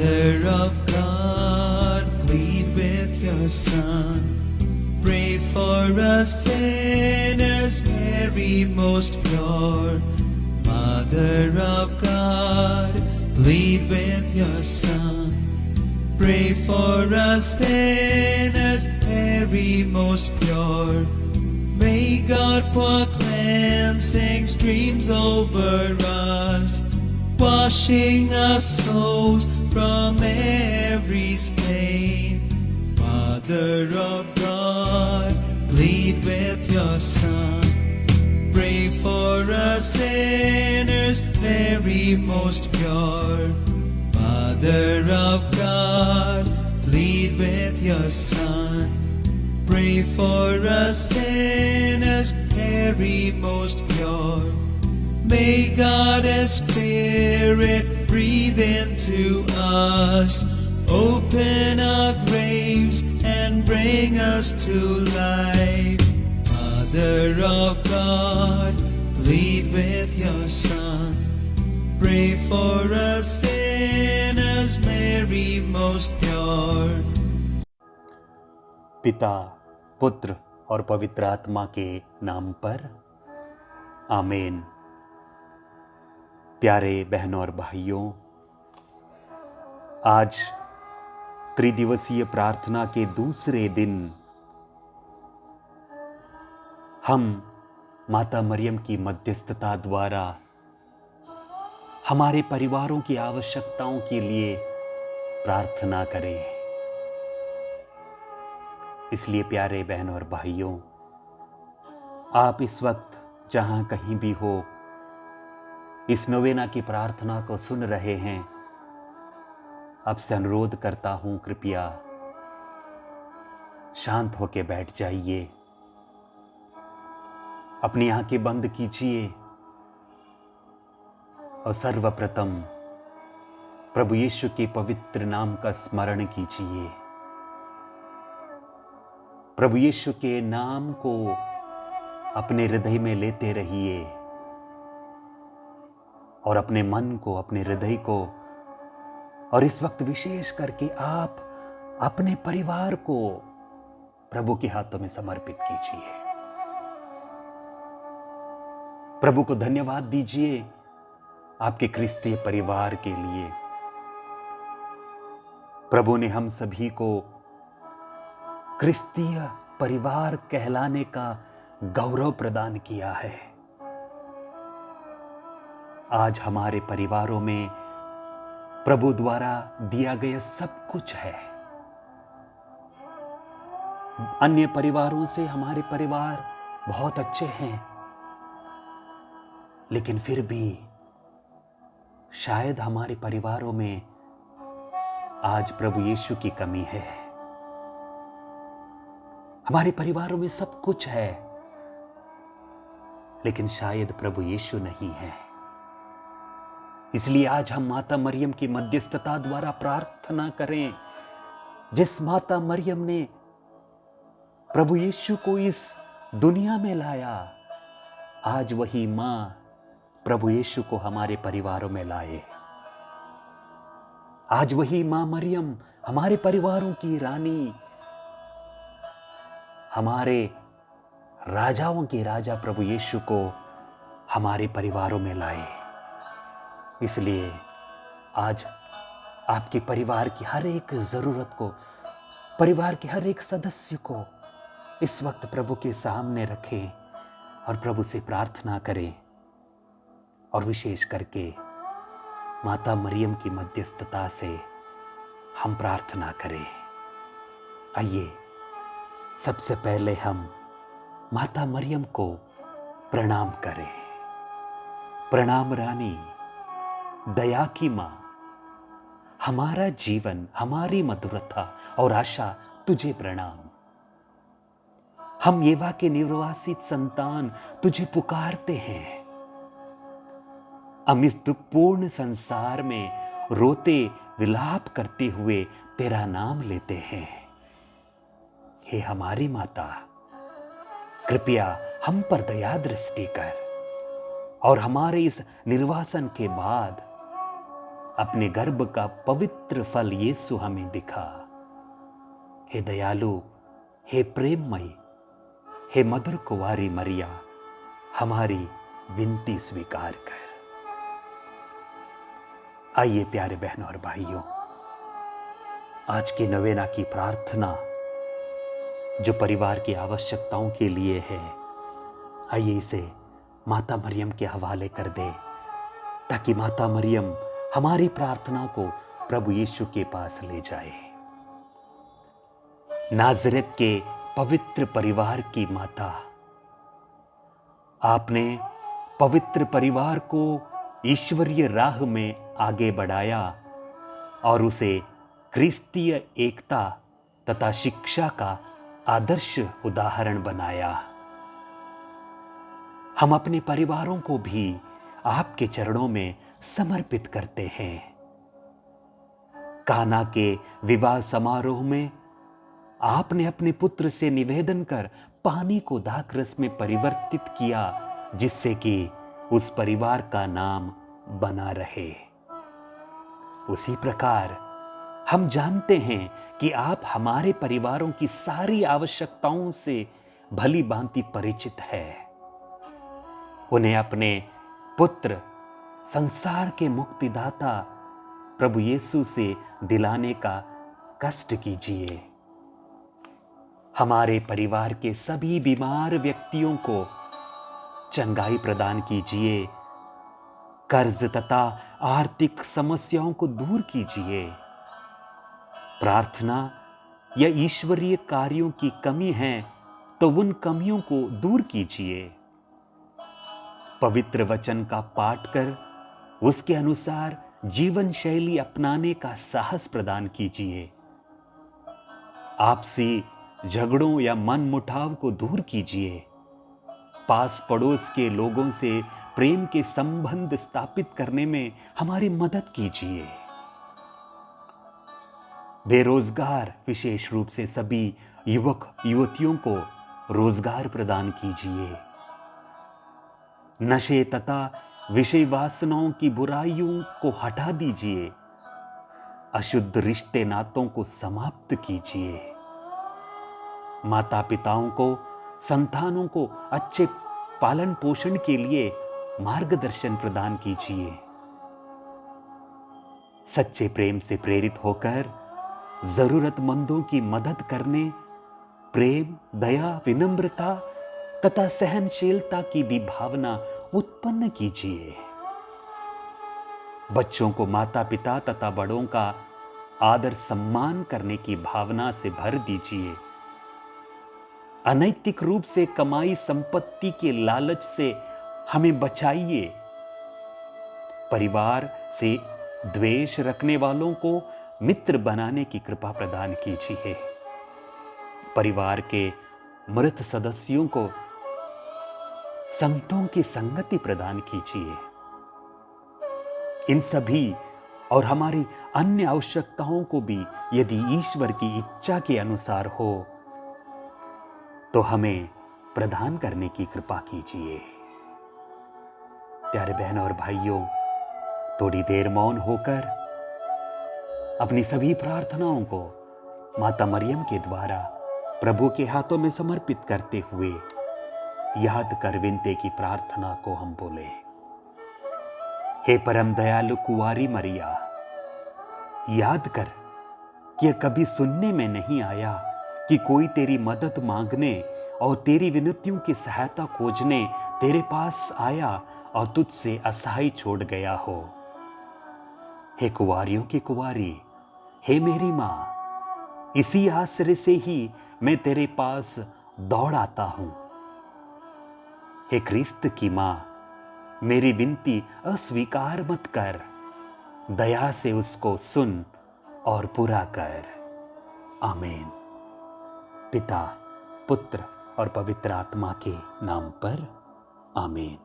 Mother of God, plead with your Son. Pray for us sinners, Mary most pure. Mother of God, plead with your Son. Pray for us sinners, Mary most pure. May God pour cleansing streams over us, washing our souls from every stain. Mother of God, plead with your Son. Pray for us sinners, Mary most pure. Mother of God, plead with your Son. Pray for us sinners, Mary most pure. May God as Spirit breathe into us, open our graves and bring us to life. Mother of God, plead with your Son. Pray for us sinners, Mary most pure. पिता, पुत्र और पवित्र आत्मा के नाम पर आमीन। प्यारे बहनों और भाइयों, आज त्रिदिवसीय प्रार्थना के दूसरे दिन हम माता मरियम की मध्यस्थता द्वारा हमारे परिवारों की आवश्यकताओं के लिए प्रार्थना करें। इसलिए प्यारे बहनों और भाइयों, आप इस वक्त जहां कहीं भी हो, इस नोवेना की प्रार्थना को सुन रहे हैं, आपसे अनुरोध करता हूं, कृपया शांत होकर बैठ जाइए, अपनी आंखें बंद कीजिए और सर्वप्रथम प्रभु यीशु के पवित्र नाम का स्मरण कीजिए। प्रभु यीशु के नाम को अपने हृदय में लेते रहिए और अपने मन को, अपने हृदय को, और इस वक्त विशेष करके आप अपने परिवार को प्रभु के हाथों में समर्पित कीजिए। प्रभु को धन्यवाद दीजिए आपके क्रिस्तीय परिवार के लिए। प्रभु ने हम सभी को क्रिस्तीय परिवार कहलाने का गौरव प्रदान किया है। आज हमारे परिवारों में प्रभु द्वारा दिया गया सब कुछ है। अन्य परिवारों से हमारे परिवार बहुत अच्छे हैं, लेकिन फिर भी शायद हमारे परिवारों में आज प्रभु यीशु की कमी है। हमारे परिवारों में सब कुछ है, लेकिन शायद प्रभु यीशु नहीं है। इसलिए आज हम माता मरियम की मध्यस्थता द्वारा प्रार्थना करें। जिस माता मरियम ने प्रभु यीशु को इस दुनिया में लाया, आज वही मां प्रभु यीशु को हमारे परिवारों में लाए। आज वही मां मरियम हमारे परिवारों की रानी, हमारे राजाओं के राजा प्रभु यीशु को हमारे परिवारों में लाए। इसलिए आज आपके परिवार की हर एक जरूरत को, परिवार के हर एक सदस्य को इस वक्त प्रभु के सामने रखें और प्रभु से प्रार्थना करें। और विशेष करके माता मरियम की मध्यस्थता से हम प्रार्थना करें। आइए सबसे पहले हम माता मरियम को प्रणाम करें। प्रणाम रानी, दया की मां, हमारा जीवन, हमारी मधुरता और आशा तुझे प्रणाम। हम येवा के निर्वासित संतान तुझे पुकारते हैं। हम इस दुखपूर्ण संसार में रोते विलाप करते हुए तेरा नाम लेते हैं। हे हमारी माता, कृपया हम पर दया दृष्टि कर और हमारे इस निर्वासन के बाद अपने गर्भ का पवित्र फल यीशु हमें दिखा। हे दयालु, हे प्रेममयी, हे मधुर कुंवारी मरिया, हमारी विनती स्वीकार कर। आइए प्यारे बहनों और भाइयों, आज की नवेना की प्रार्थना जो परिवार की आवश्यकताओं के लिए है, आइए इसे माता मरियम के हवाले कर दे, ताकि माता मरियम हमारी प्रार्थना को प्रभु यीशु के पास ले जाए। नाज़रेत के पवित्र परिवार की माता, आपने पवित्र परिवार को ईश्वरीय राह में आगे बढ़ाया और उसे ख्रिस्तीय एकता तथा शिक्षा का आदर्श उदाहरण बनाया। हम अपने परिवारों को भी आपके चरणों में समर्पित करते हैं। काना के विवाह समारोह में आपने अपने पुत्र से निवेदन कर पानी को दाखरस में परिवर्तित किया, जिससे कि उस परिवार का नाम बना रहे। उसी प्रकार हम जानते हैं कि आप हमारे परिवारों की सारी आवश्यकताओं से भली भांति परिचित है। उन्हें अपने पुत्र, संसार के मुक्तिदाता प्रभु यीशु से दिलाने का कष्ट कीजिए। हमारे परिवार के सभी बीमार व्यक्तियों को चंगाई प्रदान कीजिए। कर्ज तथा आर्थिक समस्याओं को दूर कीजिए। प्रार्थना या ईश्वरीय कार्यों की कमी है तो उन कमियों को दूर कीजिए। पवित्र वचन का पाठ कर उसके अनुसार जीवन शैली अपनाने का साहस प्रदान कीजिए। आपसी झगड़ों या मनमुटाव को दूर कीजिए। पास पड़ोस के लोगों से प्रेम के संबंध स्थापित करने में हमारी मदद कीजिए। बेरोजगार, विशेष रूप से सभी युवक युवतियों को रोजगार प्रदान कीजिए। नशे तथा विषय वासनाओं की बुराइयों को हटा दीजिए। अशुद्ध रिश्ते नातों को समाप्त कीजिए। माता पिताओं को संतानों को अच्छे पालन पोषण के लिए मार्गदर्शन प्रदान कीजिए। सच्चे प्रेम से प्रेरित होकर जरूरतमंदों की मदद करने, प्रेम, दया, विनम्रता तथा सहनशीलता की भी भावना उत्पन्न कीजिए। बच्चों को माता पिता तथा बड़ों का आदर सम्मान करने की भावना से भर दीजिए। अनैतिक रूप से कमाई संपत्ति के लालच से हमें बचाइए। परिवार से द्वेष रखने वालों को मित्र बनाने की कृपा प्रदान कीजिए। परिवार के मृत सदस्यों को संतों की संगति प्रदान कीजिए। इन सभी और हमारी अन्य आवश्यकताओं को भी यदि ईश्वर की इच्छा के अनुसार हो तो हमें प्रदान करने की कृपा कीजिए। प्यारे बहनों और भाइयों, थोड़ी देर मौन होकर अपनी सभी प्रार्थनाओं को माता मरियम के द्वारा प्रभु के हाथों में समर्पित करते हुए याद कर विनती की प्रार्थना को हम बोले। हे परम दयालु कुंवारी मरिया, याद कर कि यह कभी सुनने में नहीं आया कि कोई तेरी मदद मांगने और तेरी विनतियों की सहायता खोजने तेरे पास आया और तुझसे असहाय छोड़ गया हो। हे कुंवारियों की कुंवारी, हे मेरी मां, इसी आश्रय से ही मैं तेरे पास दौड़ आता हूं। हे क्रिस्त की मां, मेरी विनती अस्वीकार मत कर, दया से उसको सुन और पूरा कर। आमीन। पिता, पुत्र और पवित्र आत्मा के नाम पर आमीन।